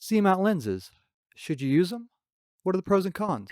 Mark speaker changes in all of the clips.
Speaker 1: C-mount lenses. Should you use them? What are the pros and cons?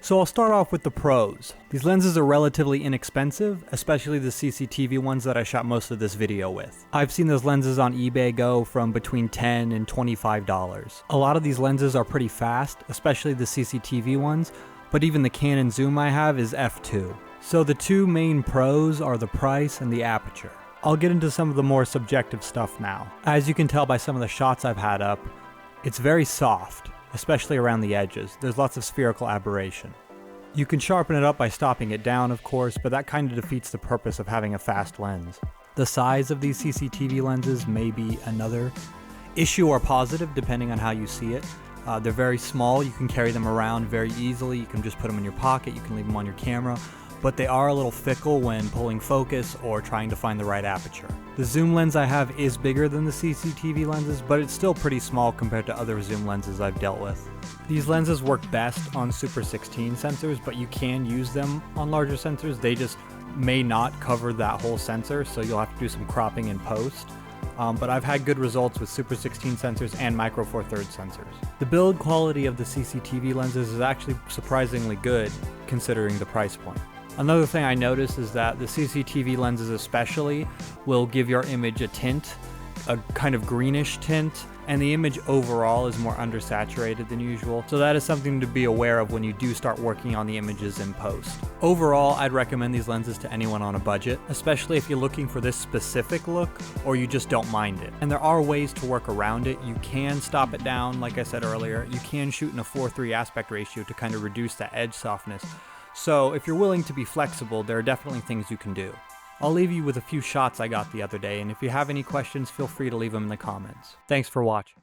Speaker 1: So I'll start off with the pros. These lenses are relatively inexpensive, especially the CCTV ones that I shot most of this video with. I've seen those lenses on eBay go from between $10 and $25. A lot of these lenses are pretty fast, especially the CCTV ones, but even the Canon zoom I have is f2. So the two main pros are the price and the aperture. I'll get into some of the more subjective stuff now. As you can tell by some of the shots I've had up, it's very soft, especially around the edges. There's lots of spherical aberration. You can sharpen it up by stopping it down, of course, but that kind of defeats the purpose of having a fast lens. The size of these CCTV lenses may be another issue or positive depending on how you see it. They're very small, you can carry them around very easily, you can just put them in your pocket, you can leave them on your camera, but they are a little fickle when pulling focus or trying to find the right aperture. The zoom lens I have is bigger than the CCTV lenses, but it's still pretty small compared to other zoom lenses I've dealt with. These lenses work best on Super 16 sensors, but you can use them on larger sensors. They just may not cover that whole sensor, so you'll have to do some cropping in post. But I've had good results with Super 16 sensors and Micro Four Thirds sensors. The build quality of the CCTV lenses is actually surprisingly good considering the price point. Another thing I noticed is that the CCTV lenses especially will give your image a tint, a kind of greenish tint, and the image overall is more undersaturated than usual, so that is something to be aware of when you do start working on the images in post. Overall, I'd recommend these lenses to anyone on a budget, especially if you're looking for this specific look or you just don't mind it. And there are ways to work around it. You can stop it down, like I said earlier. You can shoot in a 4:3 aspect ratio to kind of reduce that edge softness. So if you're willing to be flexible, there are definitely things you can do. I'll leave you with a few shots I got the other day, and if you have any questions, feel free to leave them in the comments. Thanks for watching.